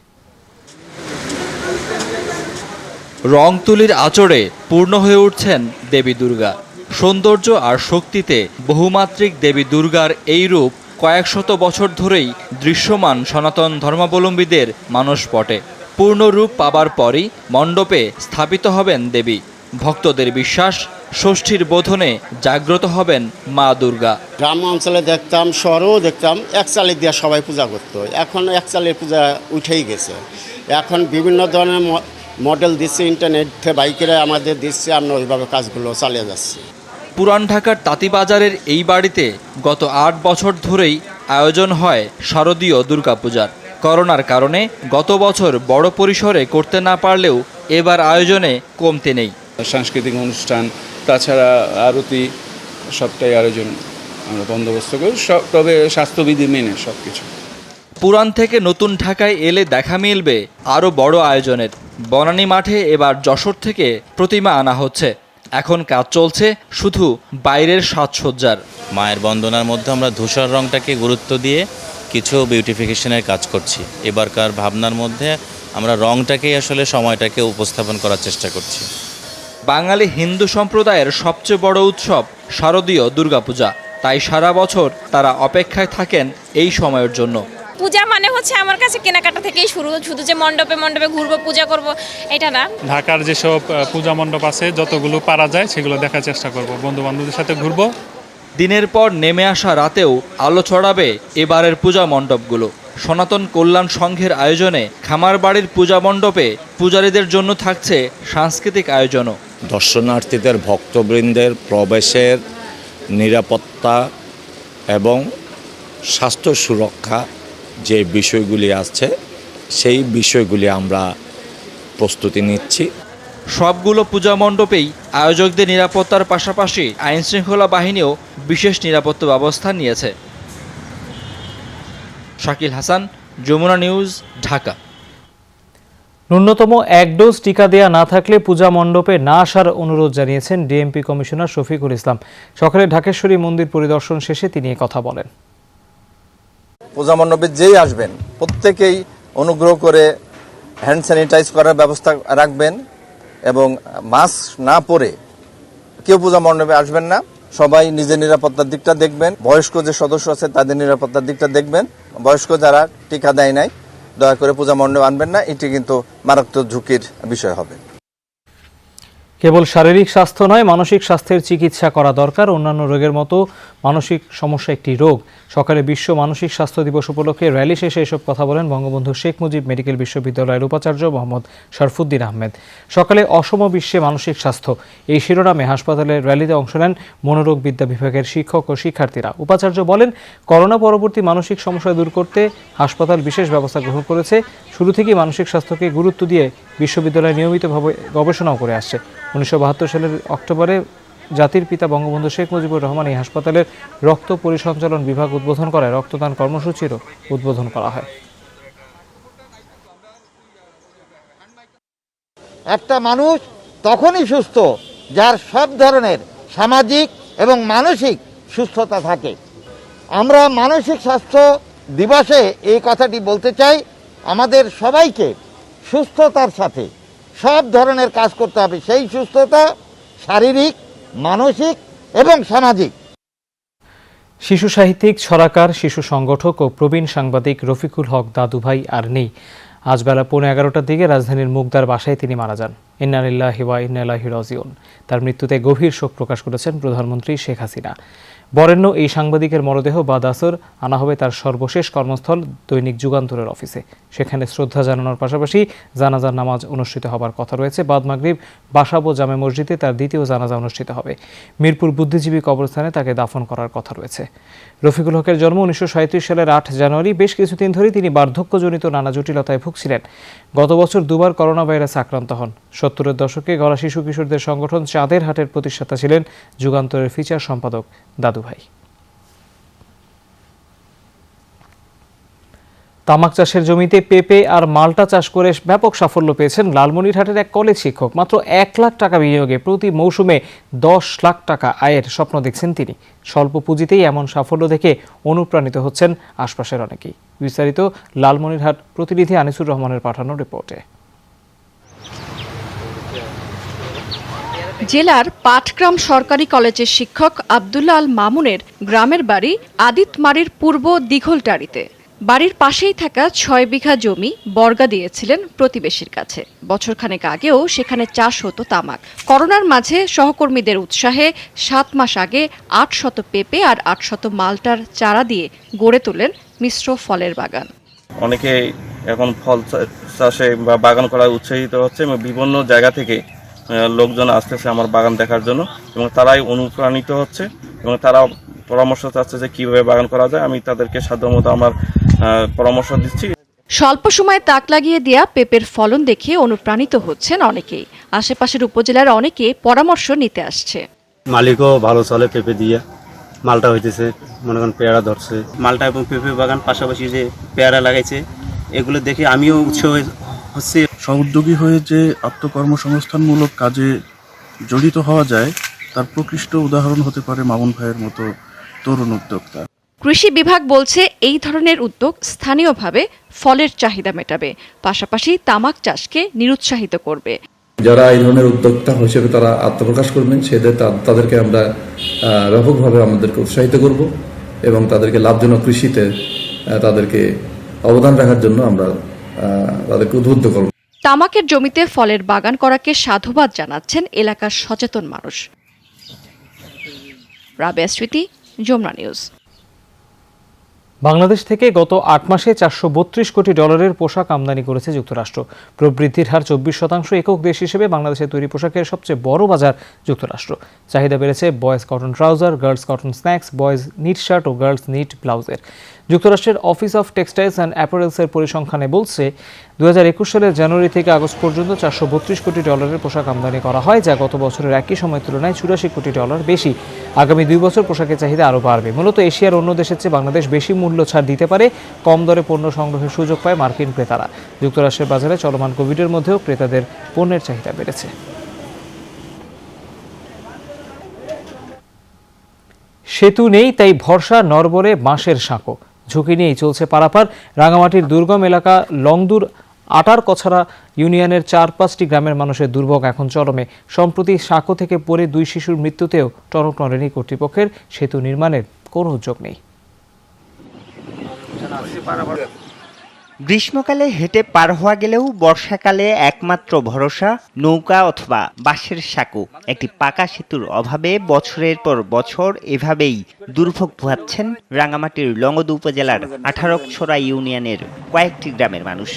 রংতুলির আঁচড়ে পূর্ণ হয়ে উঠছেন দেবী দুর্গা। সৌন্দর্য আর শক্তিতে বহুমাত্রিক দেবী দুর্গার এই রূপ কয়েক শত বছর ধরেই দৃশ্যমান সনাতন ধর্মাবলম্বীদের মানসপটে। পূর্ণ রূপ পাবার পরই মণ্ডপে স্থাপিত হবেন দেবী। ভক্তদের বিশ্বাস, ষষ্ঠীর বোধনে জাগ্রত হবেন মা দুর্গা। গ্রাম অঞ্চলে দেখতাম, শহরেও দেখতাম, এক চালি দিয়ে সবাই পূজা করতো। এখন এক চালের পূজা উঠেই গেছে। এখন বিভিন্ন ধরনের মডেল দিচ্ছে, ইন্টারনেটে বাইকেরা আমাদের দিচ্ছে, আমরা ওইভাবে কাজগুলো চালিয়ে যাচ্ছি। পুরান ঢাকার তাঁতিবাজারের এই বাড়িতে গত 8 বছর ধরেই আয়োজন হয় শারদীয় দুর্গাপূজার। করোনার কারণে গত বছর বড় পরিসরে করতে না পারলেও এবার আয়োজনে কমতি নেই। সাংস্কৃতিক অনুষ্ঠান, তাছাড়া আরতি, সবটাই আয়োজন আমরা বন্দোবস্ত করি, তবে স্বাস্থ্যবিধি মেনে সব কিছু। পুরান থেকে নতুন ঢাকায় এলে দেখা মিলবে আরও বড় আয়োজনের। বনানী মাঠে এবার যশোর থেকে প্রতিমা আনা হচ্ছে। এখন কাজ চলছে শুধু বাইরের সাজসজ্জার। মায়ের বন্দনার মধ্যে আমরা ধূসর রংটাকে গুরুত্ব দিয়ে কিছু বিউটিফিকেশনের কাজ করছি। এবারকার ভাবনার মধ্যে আমরা রংটাকেই আসলে সময়টাকে উপস্থাপন করার চেষ্টা করছি। বাঙালি হিন্দু সম্প্রদায়ের সবচেয়ে বড় উৎসব শারদীয় দুর্গাপূজা, তাই সারা বছর তারা অপেক্ষায় থাকেন এই সময়ের জন্য। পূজা মানে হচ্ছে আমার কাছে কেনাকাটা থেকেই শুরু, শুধু যে মণ্ডপে মণ্ডপে ঘুরবো পূজা করব এটা না। ঢাকার যেসব পূজা মণ্ডপ আছে যতগুলো পারা যায় সেগুলো দেখার চেষ্টা করব, বন্ধু বান্ধবদের সাথে ঘুরবো। দিনের পর নেমে আসা রাতেও আলো ছড়াবে এবারের পূজা মণ্ডপগুলো। সনাতন কল্যাণ সংঘের আয়োজনে খামারবাড়ির পূজা মণ্ডপে পূজারীদের জন্য থাকছে সাংস্কৃতিক আয়োজনও। দর্শনার্থীদের ভক্তবৃন্দের প্রবেশের নিরাপত্তা এবং স্বাস্থ্য সুরক্ষা যে বিষয়গুলি আছে, সেই বিষয়গুলি আমরা প্রস্তুতি নিচ্ছি। সবগুলো পূজা মণ্ডপেই আয়োজকদের নিরাপত্তার পাশাপাশি আইনশৃঙ্খলা বাহিনীও বিশেষ নিরাপত্তা ব্যবস্থা নিয়েছে। শাকিল হাসান, যমুনা নিউজ, ঢাকা। ন্যূনতম 1 ডোজ টিকা দেয়া না থাকলে পূজা মণ্ডপে না আসার অনুরোধ জানিয়েছেন ডিএমপি কমিশনার শফিকুল ইসলাম। সকালে ঢাকেশ্বরী মন্দির পরিদর্শন শেষে তিনি কথা বলেন। পূজা মণ্ডপে যেই আসবেন প্রত্যেকেই অনুগ্রহ করে হ্যান্ড স্যানিটাইজ করার ব্যবস্থা রাখবেন এবং মাস্ক না পরে কেউ পূজা মণ্ডপে আসবেন না। সবাই নিজের নিরাপত্তার দিকটা দেখবেন, বয়স্ক যে সদস্য আছে তাদের নিরাপত্তার দিকটা দেখবেন। বয়স্ক যারা টিকা দেয় নাই দয়া করে পূজা মণ্ডপে আনবেন না, এটি কিন্তু মারাত্মক ঝুঁকির বিষয় হবে। কেবল শারীরিক স্বাস্থ্য নয়, মানসিক স্বাস্থ্যের চিকিৎসা করা দরকার। অন্যান্য রোগের মতো মানসিক সমস্যা একটি রোগ। সকালে বিশ্ব মানসিক স্বাস্থ্য দিবস উপলক্ষে র্যালি শেষে এসব কথা বলেন বঙ্গবন্ধু শেখ মুজিব মেডিকেল বিশ্ববিদ্যালয়ের উপাচার্য মোহাম্মদ শরফুদ্দিন আহমেদ। সকালে অসম বিশ্বে মানসিক স্বাস্থ্য এই শিরোনামে হাসপাতালের র্যালিতে অংশ নেন মনোরোগ বিদ্যা বিভাগের শিক্ষক ও শিক্ষার্থীরা। উপাচার্য বলেন, করোনা পরবর্তী মানসিক সমস্যা দূর করতে হাসপাতাল বিশেষ ব্যবস্থা গ্রহণ করেছে। শুরু থেকেই মানসিক স্বাস্থ্যকে গুরুত্ব দিয়ে বিশ্ববিদ্যালয় নিয়মিতভাবে গবেষণাও করে আসছে। 1972 সালের অক্টোবরে জাতির পিতা বঙ্গবন্ধু শেখ মুজিবুর রহমান এই হাসপাতালের রক্ত পরিসঞ্চালন বিভাগ উদ্বোধন করায় রক্তদান কর্মসূচিরও উদ্বোধন করা হয়। একটা মানুষ তখনই সুস্থ যার সব ধরনের সামাজিক এবং মানসিক সুস্থতা থাকে। আমরা মানসিক স্বাস্থ্য দিবসে এই কথাটি বলতে চাই, আমাদের সবাইকে সুস্থতার সাথে সব ধরনের কাজ করতে হবে। সেই সুস্থতা শারীরিক, মানসিক এবং সামাজিক। শিশু সাহিত্যিক, ছড়াকার, শিশু সংগঠক ও প্রবীণ সাংবাদিক রফিকুল হক দাদুভাই আর নেই। আজ বেলা 11:15টার দিকে রাজধানীর মুগদার বাসায় তিনি মারা যান। ইন্না লিল্লাহি ওয়া ইন্না ইলাইহি রাজিউন। তার মৃত্যুতে গভীর শোক প্রকাশ করেছেন প্রধানমন্ত্রী শেখ হাসিনা। বরেণ্য এই সাংবাদিকের মরদেহ বাদ আসর আনা হবে তার সর্বশেষ কর্মস্থল দৈনিক যুগান্তরের অফিসে। সেখানে শ্রদ্ধা জানানোর পাশাপাশি জানাজার নামাজ অনুষ্ঠিত হবার কথা রয়েছে। বাদ মাগরিব বাসাবো জামে মসজিদে তার দ্বিতীয় জানাজা অনুষ্ঠিত হবে। মিরপুর বুদ্ধিজীবী কবরস্থানে তাকে দাফন করার কথা রয়েছে। রফিকুল হকের জন্ম 1937 সালের 8 জানুয়ারি। বেশ কিছুদিন ধরেই তিনি বার্ধক্যজনিত নানা জটিলতায় ভুগছিলেন। গত বছর দুবার করোনা ভাইরাসে আক্রান্ত হন। 70-এর দশকে গড়া শিশু কিশোরদের সংগঠন চাঁদের হাটের প্রতিষ্ঠাতা ছিলেন যুগান্তরের ফিচার সম্পাদক দাদুভাই। তামাক চাষের জমিতে পেঁপে আর মাল্টা চাষ করে ব্যাপক সাফল্য পেয়েছেন লালমনিরহাটের এক কলেজ শিক্ষক। মাত্র 1 লাখ টাকা বিনিয়োগে প্রতি মৌসুমে 10 লাখ টাকা আয়ের স্বপ্ন দেখছেন তিনি। স্বল্প পুঁজিতেই এমন সাফল্য দেখে অনুপ্রাণিত হচ্ছেন আশপাশের অনেকেই। বিস্তারিত লালমনিরহাট প্রতিনিধি আনিসুর রহমানের পাঠানো রিপোর্টে। জেলার পাটগ্রাম সরকারি কলেজের শিক্ষক আব্দুল্লাহ আল মামুনের গ্রামের বাড়ি আদিতমারির পূর্ব দিঘলটারিতে। বাড়ির পাশেই থাকা 6 বিঘা জমি বর্গা দিয়েছিলেন প্রতিবেশীর কাছে। বছরখানেক আগেও সেখানে চাষ হতো তামাক। করোনার মাঝে সহকর্মীদের উৎসাহে 7 মাস আগে 800 পেঁপে আর 800 মাল্টার চারা দিয়ে গড়ে তোলেন মিশ্র ফলের বাগান। অনেকে এখন ফল চাষে বা বাগান করায় উৎসাহিত হচ্ছে এবং বিভিন্ন জায়গা থেকে লোকজন আসতেছে আমার বাগান দেখার জন্য এবং তারাই অনুপ্রাণিত হচ্ছে এবং তারা পরামর্শ চাচ্ছে যে কিভাবে বাগান করা যায়। আমি তাদেরকে সাধ্যমতো আমার পরামর্শ দিচ্ছি। স্বল্প সময়ে তাক লাগিয়ে দেয়া পেঁপের ফলন দেখে অনুপ্রাণিত হচ্ছেন অনেকেই। আশেপাশের উপজেলার অনেকে পরামর্শ নিতে আসছে। মালিকও ভালো চলে পেঁপে দিয়ে, মালটা হইতেছে, মনে করেন পেয়ারা ধরছে। মালটা এবং পেঁপে বাগান পাশাপাশি যে পেয়ারা লাগাইছে এগুলো দেখে আমিও উৎসাহ হচ্ছে। স্ব-উদ্যোগী হয়ে যে আত্মকর্মসংস্থানমূলক কাজে জড়িত হওয়া যায় তার প্রকৃষ্ট উদাহরণ হতে পারে মামুন ভাইয়ের মতো তরুণ উদ্যোক্তা। কৃষি বিভাগ বলছে এই ধরনের উদ্যোগ স্থানীয়ভাবে ফলের চাহিদা মেটাবে, পাশাপাশি তামাক চাষকে নিরুৎসাহিত করবে। যারা এই ধরনের উদ্যোক্তা হিসেবে তারা আত্মপ্রকাশ করবেন তাদেরকে আমরা ব্যাপকভাবে আমাদেরকে উৎসাহিত করব এবং তাদেরকে লাভজনক কৃষিতে তাদেরকে অবদান রাখার জন্য আমরা তাদেরকে উদ্বুদ্ধ করব। তামাকের জমিতে ফলের বাগান করাকে সাধুবাদ জানাচ্ছেন এলাকার সচেতন মানুষ। রাবেয়া স্মৃতি, যমুনা নিউজ। বাংলাদেশ থেকে গত 8 মাসে $432 কোটি পোশাক আমদানি করেছে যুক্তরাষ্ট্র। প্রবৃদ্ধির হার 24%। একক দেশ হিসেবে বাংলাদেশের তৈরি পোশাকের সবচেয়ে বড় বাজার যুক্তরাষ্ট্র। চাহিদা বেড়েছে boys cotton trouser, girls cotton snacks, boys knit shirt ও গার্লস নিট ব্লাউজের। যুক্তরাষ্ট্রের অফিস অফ টেক্সটাইলস অ্যান্ড অ্যাপারেলসের পরিসংখ্যানে বলছে 2021 সালের জানুয়ারি থেকে আগস্ট পর্যন্ত $432 কোটি পোশাক আমদানি করা হয়, যা গত বছরের একই সময়ের তুলনায় $84 কোটি বেশি। আগামী 2 বছর পোশাকের চাহিদা আরও বাড়বে। মূলত এশিয়ার অন্য দেশের চেয়ে বাংলাদেশ বেশি মূল্য ছাড় দিতে পারে। কম দরে পণ্য সংগ্রহের সুযোগ পায় মার্কিন ক্রেতারা। যুক্তরাষ্ট্রের বাজারে চলমান কোভিডের মধ্যেও ক্রেতাদের পণ্যের চাহিদা বেড়েছে। সেতু নেই, তাই ভরসা নরবরে বাঁশের সাঁকো। ঝুঁকি নিয়েই চলছে পারাপার। রাঙামাটির দুর্গম এলাকা লংদুর আটার কছাড়া ইউনিয়নের 4-5টি গ্রামের মানুষের দুর্ভোগ এখন চরমে। সম্প্রতি সাঁকো থেকে পড়ে 2 শিশুর মৃত্যুতেও টনক নড়েনি কর্তৃপক্ষের। সেতু নির্মাণের কোনো উদ্যোগ নেই। গ্রীষ্মকালে হেঁটে পার হওয়া গেলেও বর্ষাকালে একমাত্র ভরসা নৌকা অথবা বাঁশের সাঁকো। একটি পাকা সেতুর অভাবে বছরের পর বছর এভাবেই দুর্ভোগ পোহাচ্ছেন রাঙামাটির লংগদু উপজেলার 18ছড়া ইউনিয়নের কয়েকটি গ্রামের মানুষ।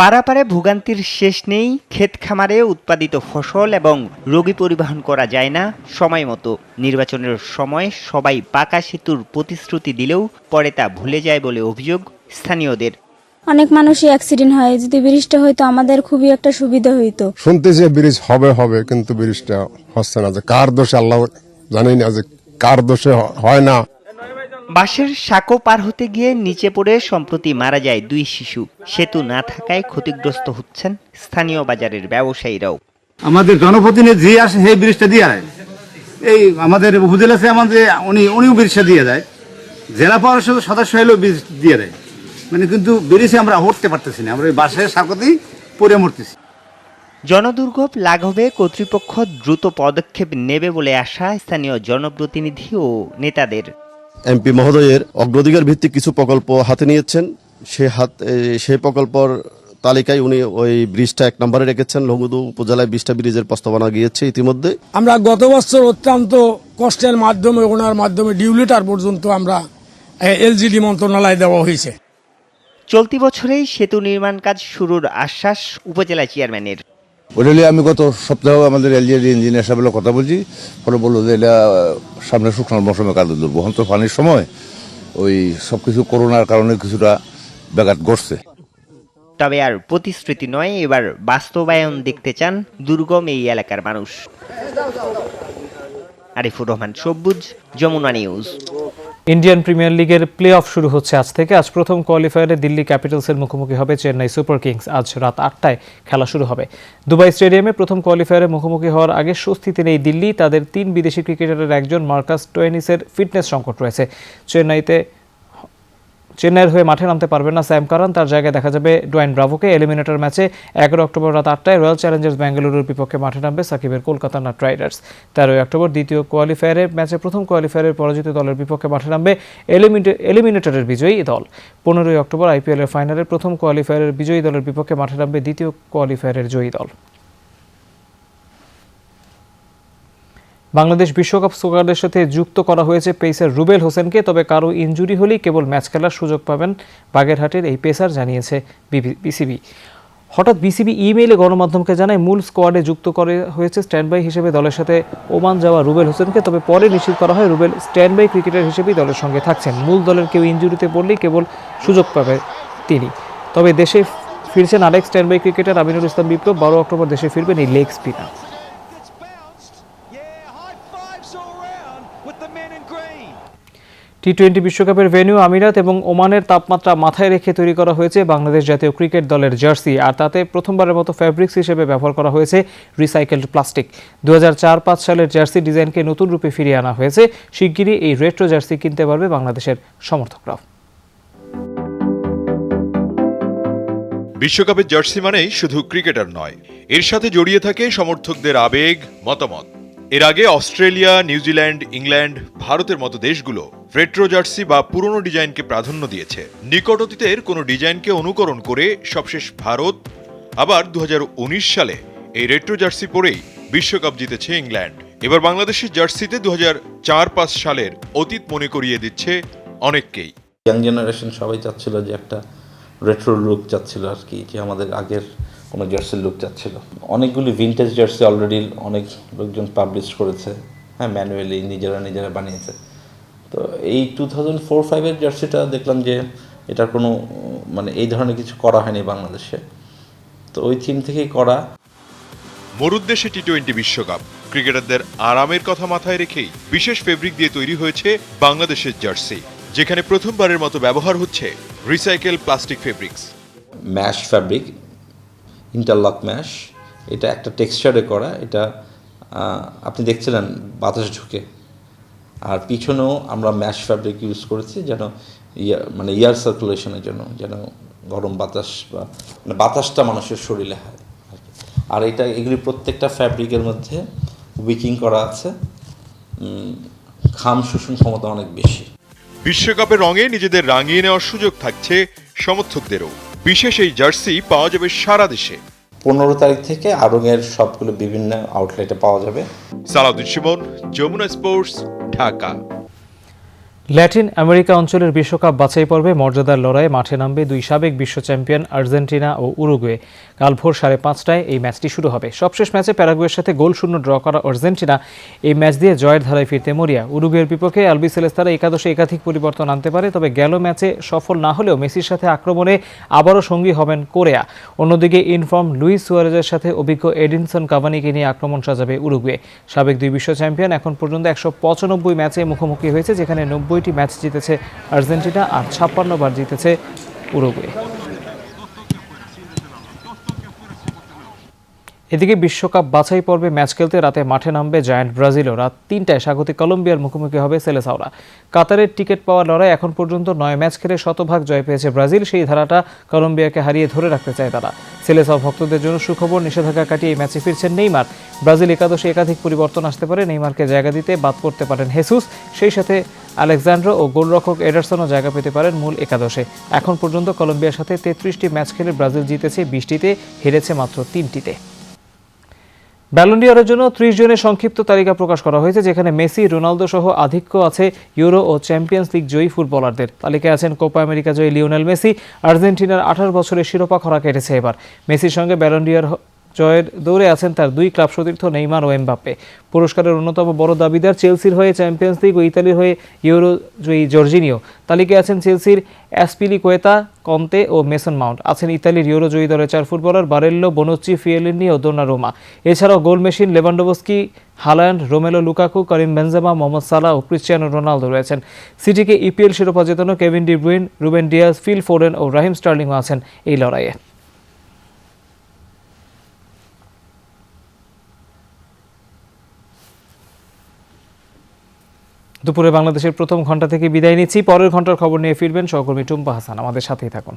পারাপারে ভোগান্তির শেষ নেই। ক্ষেত খামারে উৎপাদিত ফসল এবং রোগী পরিবহন করা যায় না সময় মতো। নির্বাচনের সময় সবাই পাকা সেতুর প্রতিশ্রুতি দিলেও পরে তা ভুলে যায় বলে অভিযোগ স্থানীয়দের। অনেক মানুষই অ্যাক্সিডেন্ট হয়, যদি ব্রিজটা হইতো আমাদের খুবই একটা সুবিধা হইতো। শুনতেছি ব্রিজ হবে কিন্তু ব্রিজটা হচ্ছে না। যে কার দোষে আল্লাহ জানি না, যে কার দোষে হয় না। বাঁশের সাঁকো পার হতে গিয়ে নিচে পড়ে সম্প্রতি মারা যায় 2 শিশু। সেতু না থাকায় ক্ষতিগ্রস্ত হচ্ছেন স্থানীয় বাজারের ব্যবসায়ীরাও। আমাদের জনপ্রতিনিধি যে আসে সেই ব্রিজটা দিয়ে দেয়। এই আমাদের উপজেলা চেয়ারম্যান যে উনিও ব্রিজটা দিয়ে দেয়, জেলা পরিষদের সদস্য হলেও ব্রিজ দিয়ে দেয়। মানে কিন্তু ব্রিজে আমরা উঠতে পারতেছি না, আমরা ওই বাঁশের সাঁকোতেই পড়ে মরতেছি। জনদুর্ভোগ লাঘবে কর্তৃপক্ষ দ্রুত পদক্ষেপ নেবে বলে আশা স্থানীয় জনপ্রতিনিধি ও নেতাদের। এমপি মহোদয়ের অগ্রাধিকার ভিত্তিক কিছু প্রকল্প হাতে নিয়েছেন। সেই প্রকল্পর তালিকায় উনি ওই ব্রিজটা 1 নম্বরে রেখেছেন। লংগদু উপজেলায় 20টা ব্রিজের প্রস্তাবনা গিয়েছে ইতিমধ্যে। আমরা গত বছর অত্যন্ত কষ্টের মাধ্যমে ওনার মাধ্যমে ডিউলিটার পর্যন্ত আমরা এলজিডি মন্ত্রণালয় দেওয়া হয়েছে। চলতি বছরেই সেতু নির্মাণ কাজ শুরুর আশ্বাস উপজেলা চেয়ারম্যানের। ওইটা আমি গত সপ্তাহে আমাদের এলজিডি ইঞ্জিনিয়ার সাহেবের কথা বলছি, পরে বললো যে এটা সামনে শুকনো মৌসুমে কাজ ধরবো। বহন্ত পানির সময় ওই সবকিছু করোনার কারণে কিছুটা ব্যাঘাত ঘটছে। তবে আর প্রতিশ্রুতি নয়, এবার বাস্তবায়ন দেখতে চান দুর্গম এই এলাকার মানুষ। আরিফুর রহমান সবুজ, যমুনা নিউজ। ইন্ডিয়ান প্রিমিয়ার লিগের প্লে অফ শুরু হচ্ছে আজ থেকে। আজ প্রথম কোয়ালিফায়ারে দিল্লি ক্যাপিটালসের মুখোমুখি হবে চেন্নাই সুপার কিংস। আজ রাত 8টায় খেলা শুরু হবে। দুবাই স্টেডিয়ামে প্রথম কোয়ালিফায়ারে মুখোমুখি হওয়ার আগে স্বস্তিতে নেই দিল্লি। তাদের 3 বিদেশি ক্রিকেটারের একজন মার্কাস স্টোয়েনিসের ফিটনেস সংকট রয়েছে। চেন্নাইয়ের হয়ে মাঠে নামতে পারবেন না স্যাম কারান। তার জায়গায় দেখা যাবে ডোয়াইন ব্রাভোকে। এলিমিনেটর ম্যাচে 11 অক্টোবর রাত 8টায় রয়্যাল চ্যালেঞ্জার্স বেঙ্গালুরুর বিপক্ষে মাঠে নামবে সাকিবের কলকাতা নাইট রাইডার্স। 13 অক্টোবর দ্বিতীয় কোয়ালিফায়ারের ম্যাচে প্রথম কোয়ালিফায়ারের পরাজিত দলের বিপক্ষে মাঠে নামবে এলিমিনেটরের বিজয়ী দল। 15 অক্টোবর আইপিএলের ফাইনালের প্রথম কোয়ালিফায়ারের বিজয়ী দলের বিপক্ষে মাঠে নামবে দ্বিতীয় কোয়ালিফায়ারের জয়ী দল। বাংলাদেশ বিশ্বকাপ স্কোয়াডের সাথে যুক্ত করা হয়েছে পেসার রুবেল হোসেনকে। তবে কারো ইনজুরি হলেই কেবল ম্যাচ খেলার সুযোগ পাবেন বাগেরহাটের এই পেসার, জানিয়েছে বিসিবি। হঠাৎ বিসিবি ইমেইলে গণমাধ্যমকে জানায় মূল স্কোয়াডে যুক্ত করা হয়েছে স্ট্যান্ডবাই হিসেবে দলের সাথে ওমান যাওয়া রুবেল হোসেনকে। তবে পরে নিশ্চিত করা হয় রুবেল স্ট্যান্ডবাই ক্রিকেটার হিসেবেই দলের সঙ্গে থাকছেন। মূল দলের কেউ ইনজুরিতে পড়লেই কেবল সুযোগ পাবে তিনি। তবে দেশে ফিরছেন আরেক স্ট্যান্ডবাই ক্রিকেটার আমিনুল ইসলাম বিপ্লব। 12 অক্টোবর দেশে ফিরবেন এই লেগ স্পিনার। টি-20 বিশ্বকাপের ভেন্যু আমিরাত এবং ওমানের তাপমাত্রা মাথায় রেখে তৈরি করা হয়েছে বাংলাদেশ জাতীয় ক্রিকেট দলের জার্সি। আর তাতে প্রথমবারের মতো ফ্যাব্রিক্স হিসেবে ব্যবহার করা হয়েছে রিসাইকেলড প্লাস্টিক। 2004-05 সালের জার্সি ডিজাইনকে নতুন রূপে ফিরিয়ে আনা হয়েছে। শিগগিরই এই রেট্রো জার্সি কিনতে পারবে বাংলাদেশের সমর্থকরাও। বিশ্বকাপের জার্সি মানেই শুধু ক্রিকেটার নয়, এর সাথে জড়িয়ে থাকে সমর্থকদের আবেগ, মতামত। এর আগে অস্ট্রেলিয়া, নিউজিল্যান্ড, ইংল্যান্ড, ভারতের মতো দেশগুলো রেট্রো জার্সি বা পুরনো ডিজাইনকে প্রাধান্য দিয়েছে। নিকট অতীতের কোনো ডিজাইনকে অনুকরণ করে সবশেষ ভারত, আবার 2019 সালে এই রেট্রো জার্সি পরেই বিশ্বকাপ জিতেছে ইংল্যান্ড। এবার বাংলাদেশের জার্সিতে 2004-05 সালের অতীত মনে করিয়ে দিচ্ছে অনেককেই। ইয়াং জেনারেশন সবাই চাচ্ছিল যে একটা রেট্রো লুক চাচ্ছিল আর কি, যে আমাদের আগের কোনো জার্সির লুক চাচ্ছিল। অনেকগুলি ভিন্টেজ জার্সি অলরেডি অনেক লোকজন পাবলিশ করেছে, হ্যাঁ, ম্যানুয়ালি নিজেরা বানিয়েছে। তো এই 2004-05 জার্সিটা দেখলাম যে এটার কোনো মানে এই ধরনের কিছু করা হয়নি বাংলাদেশে, তো ওই থিম থেকেই করা। মরুদ্দেশে টি-20 বিশ্বকাপ, ক্রিকেটারদের আরামের কথা মাথায় রেখেই বিশেষ ফেব্রিক দিয়ে তৈরি হয়েছে বাংলাদেশের জার্সি, যেখানে প্রথমবারের মতো ব্যবহার হচ্ছে recycle plastic fabrics. Mash fabric, interlock mash, এটা একটা টেক্সচারে করা। এটা আপনি দেখছিলেন বাতাস ঢুকে, আর পিছনেও আমরা ম্যাশ ফ্যাব্রিক ইউজ করেছি যেন এয়ার সার্কুলেশনের জন্য, যেন গরম বাতাস বা মানে বাতাসটা মানুষের শরীরে হয় আর কি। আর এগুলি প্রত্যেকটা ফ্যাব্রিকের মধ্যে উইকিং করা আছে, ঘাম শোষণ ক্ষমতা অনেক বেশি। বিশ্বকাপের রঙে নিজেদের রাঙিয়ে নেওয়ার সুযোগ থাকছে সমর্থকদেরও। বিশেষ এই জার্সি পাওয়া যাবে সারা দেশে। 15 তারিখ থেকে আড়ংয়ের সবগুলো বিভিন্ন আউটলেটে পাওয়া যাবে। Salauddin Shimon, Jamuna sports, Dhaka. Latin America অঞ্চলের বিশ্বকাপ বাছাই পর্বে মর্যাদার লড়াইয়ে মাঠে নামবে দুই সাবেক বিশ্ব চ্যাম্পিয়ন আর্জেন্টিনা ও উরুগুয়ে। কাল ভোর 5:30টায় এই ম্যাচটি শুরু হবে। সবশেষ ম্যাচে প্যারাগুয়ের সাথে গোলশূন্য ড্র করা আর্জেন্টিনা এই ম্যাচ দিয়ে জয়ের ধারায় ফিরতে মরিয়া। উরুগুয়ের বিপক্ষে আলবিসেলেস্তারা একাদশে একাধিক পরিবর্তন আনতে পারে, তবে গেল ম্যাচে সফল না হলেও মেসির সাথে আক্রমণে আবারও সঙ্গী হবেন কোরিয়া। অন্যদিকে ইনফর্ম লুইস সুয়ারেজের সাথে অভিজ্ঞ এডিনসন কাভানিকে নিয়ে আক্রমণ সাজাবে উরুগুয়ে। সাবেক দুই বিশ্ব চ্যাম্পিয়ন এখন পর্যন্ত 195 ম্যাচে মুখোমুখি হয়েছে, যেখানে 90টি ম্যাচ জিতেছে আর্জেন্টিনা আর 56 বার জিতেছে উরুগুয়ে। এদিকে বিশ্বকাপ বাছাই পর্বে ম্যাচ খেলতে রাতে মাঠে নামবে জায়ান্ট ব্রাজিলও। রাত 3টায় স্বাগতিক কলম্বিয়ার মুখোমুখি হবে সেলেসাওরা। কাতারের টিকিট পাওয়ার লড়াই এখন পর্যন্ত 9 ম্যাচ খেলে শতভাগ জয় পেয়েছে ব্রাজিল। সেই ধারাটা কলম্বিয়াকে হারিয়ে ধরে রাখতে চায় তারা। সেলেসাও ভক্তদের জন্য সুখবর, নিষেধাজ্ঞা কাটিয়ে এই ম্যাচে ফিরছেন নেইমার। ব্রাজিল একাদশে একাধিক পরিবর্তন আসতে পারে, নেইমারকে জায়গা দিতে বাদ পড়তে পারেন হেসুস, সেই সাথে আলেকজান্ড্রো ও গোলরক্ষক এডারসনও জায়গা পেতে পারেন মূল একাদশে। এখন পর্যন্ত কলম্বিয়ার সাথে 33টি ম্যাচ খেলে ব্রাজিল জিতেছে 20টিতে, হেরেছে মাত্র 3টিতে। ব্যালন ডি অরের জন্য 30 জনের সংক্ষিপ্ত তালিকা প্রকাশ করা হয়েছে, যেখানে মেসি, রোনালদো সহ আধিক্য আছে ইউরো ও চ্যাম্পিয়ন্স লিগ জয়ী ফুটবলারদের। তালিকায় আছেন কোপা আমেরিকা জয়ী লিওনেল মেসি। আর্জেন্টিনার 18 বছরের শিরোপা খরা কেটেছে এবার। মেসির সঙ্গে ব্যালন ডি অর জয়ের দৌড়ে আছেন তার দুই ক্লাব সতীর্থ নেইমার ও এমবাপ্পে। পুরস্কারের অন্যতম বড় দাবিদার চেলসির হয়ে চ্যাম্পিয়ন্স লিগ ও ইতালির হয়ে ইউরো জয়ী জর্জিনিও। তালিকায় আছেন চেলসির অ্যাসপিলিকুয়েতা, কন্তে ও মেসন মাউন্ট। আছেন ইতালির ইউরো জয়ী দলের 4 ফুটবলার বারেল্লো, বোনুচ্চি, ফিয়েলিনি ও দোনারুমা। এছাড়াও goal machine Lewandowski, Haaland, Romelu Lukaku, Karim Benzema, Mohamed Salah ও ক্রিস্টিয়ানো রোনালদো রয়েছেন। সিটিকে ইপিএল শিরোপা জেতানো Kevin De Bruyne, Ruben Dias, Phil Foden ও রাহিম স্টার্লিংও আছেন এই লড়াইয়ে। দুপুরে বাংলাদেশের প্রথম ঘন্টা থেকে বিদায় নিচ্ছি। পরের ঘন্টার খবর নিয়ে ফিরবেন সহকর্মী টুম্পা হাসান। আমাদের সাথেই থাকুন।